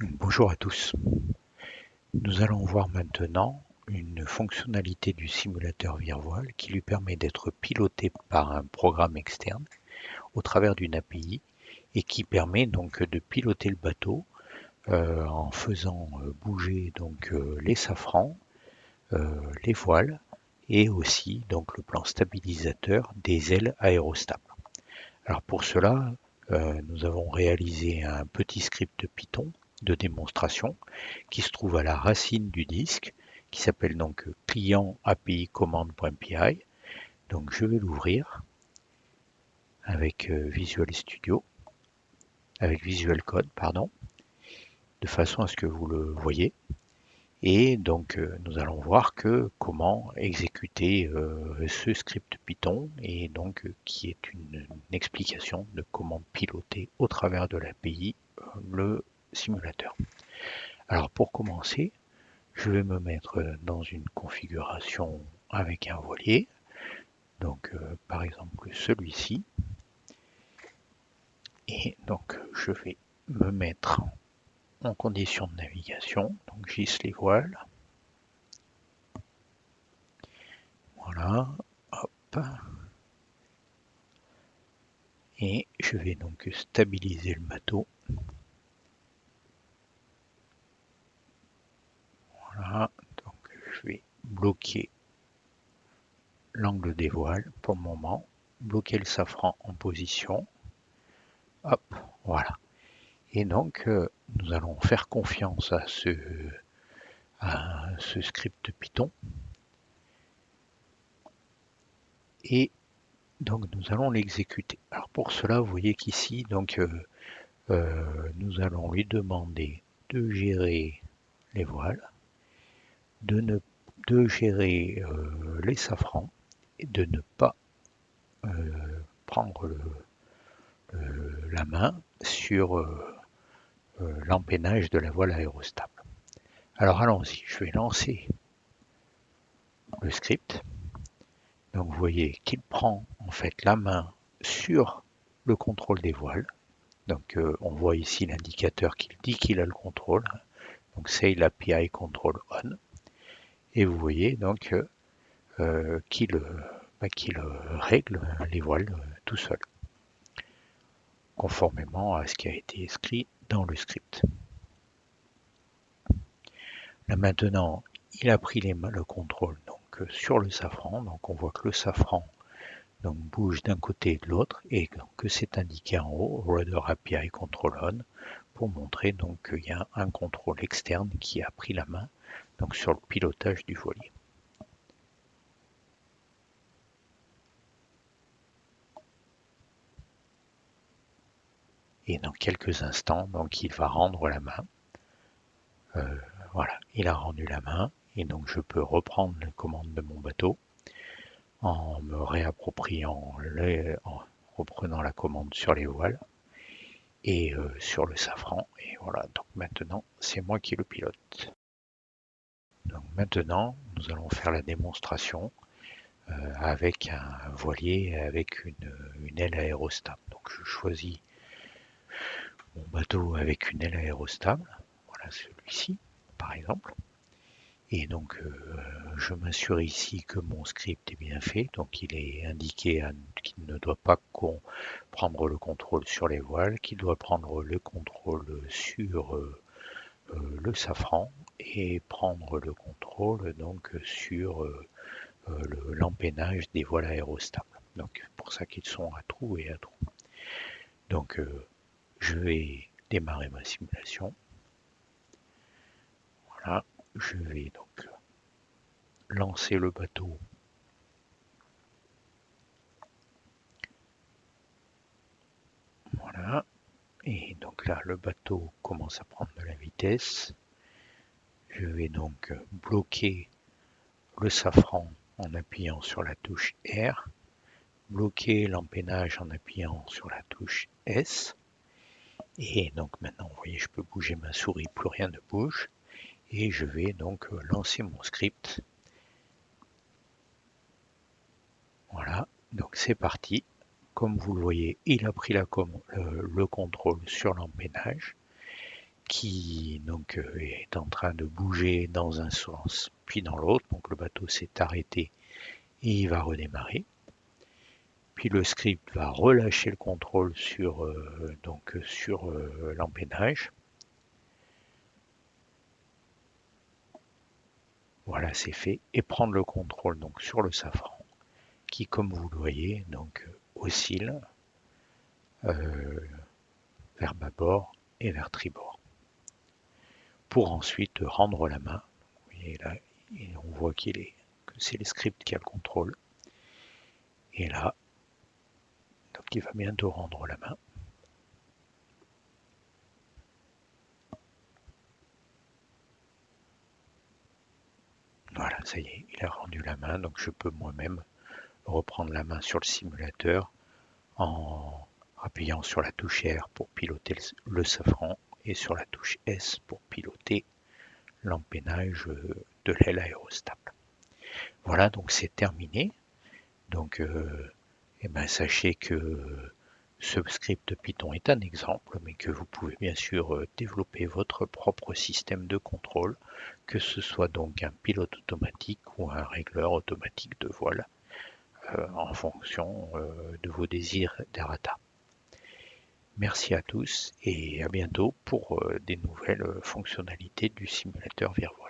Bonjour à tous. Nous allons voir maintenant une fonctionnalité du simulateur Virvoile qui lui permet d'être piloté par un programme externe au travers d'une API et qui permet donc de piloter le bateau en faisant bouger les safrans, les voiles et aussi donc le plan stabilisateur des ailes aérostables. Alors pour cela, nous avons réalisé un petit script Python de démonstration qui se trouve à la racine du disque, qui s'appelle donc client API command.py. Donc je vais l'ouvrir avec Visual Studio, avec Visual Code, pardon, de façon à ce que vous le voyez. Et donc nous allons voir comment exécuter ce script Python et donc qui est une explication de comment piloter au travers de l'API le simulateur. Alors pour commencer, je vais me mettre dans une configuration avec un voilier, donc par exemple celui-ci, et donc je vais me mettre en condition de navigation, donc j'hisse les voiles, voilà, hop, et je vais donc stabiliser le bateau, voilà, donc je vais bloquer l'angle des voiles pour le moment, bloquer le safran en position, hop, voilà. Et donc, nous allons faire confiance à ce script Python. Et donc, nous allons l'exécuter. Alors, pour cela, vous voyez qu'ici, nous allons lui demander de gérer les voiles, de, ne, de gérer les safrans et de ne pas euh, prendre la main sur l'empennage de la voile aérostable. Alors, allons-y. Je vais lancer le script. Donc vous voyez qu'il prend en fait la main sur le contrôle des voiles. Donc on voit ici l'indicateur qui dit qu'il a le contrôle. Donc Sail API Control On. Et vous voyez donc qu'il règle les voiles tout seul, conformément à ce qui a été écrit dans le script. Là maintenant, il a pris le contrôle sur le safran. Donc on voit que le safran bouge d'un côté et de l'autre et que c'est indiqué en haut Rudder API Control On pour montrer qu'il y a un contrôle externe qui a pris la main sur le pilotage du voilier. Et dans quelques instants, il va rendre la main. Voilà, il a rendu la main et donc je peux reprendre la commande de mon bateau en me réappropriant en reprenant la commande sur les voiles et sur le safran. Et voilà, donc maintenant c'est moi qui le pilote. Donc maintenant, nous allons faire la démonstration avec un voilier avec une aile aérostable. Donc je choisis mon bateau avec une aile aérostable, voilà celui-ci par exemple. Et donc je m'assure ici que mon script est bien fait, donc il est indiqué qu'il ne doit pas prendre le contrôle sur les voiles, qu'il doit prendre le contrôle sur le safran et prendre le contrôle sur l'empennage des voiles aérostables. Donc pour ça qu'ils sont à trous et à trous. Donc je vais démarrer ma simulation. Voilà, je vais donc lancer le bateau. Voilà, et donc là le bateau commence à prendre de la vitesse. Je vais donc bloquer le safran en appuyant sur la touche R, bloquer l'empennage en appuyant sur la touche S. Et donc maintenant, vous voyez, je peux bouger ma souris, plus rien ne bouge. Et je vais donc lancer mon script. Voilà, donc c'est parti. Comme vous le voyez, il a pris le contrôle sur l'empennage. qui donc est en train de bouger dans un sens puis dans l'autre. Donc le bateau s'est arrêté et il va redémarrer. Puis le script va relâcher le contrôle sur l'empennage. Voilà, c'est fait. Et prendre le contrôle donc sur le safran qui, comme vous le voyez, donc oscille vers bâbord et vers tribord. Pour ensuite rendre la main. Vous voyez là, on voit que c'est le script qui a le contrôle. Et là, donc il va bientôt rendre la main. Voilà, ça y est, il a rendu la main, donc je peux moi-même reprendre la main sur le simulateur en appuyant sur la touche R pour piloter le safran et sur la touche S pour piloter l'empennage de l'aile aérostable. Voilà, donc c'est terminé. Donc, sachez que ce script Python est un exemple, mais que vous pouvez bien sûr développer votre propre système de contrôle, que ce soit donc un pilote automatique ou un régleur automatique de voile, en fonction de vos désirs d'errata. Merci à tous et à bientôt pour des nouvelles fonctionnalités du simulateur Virvoile.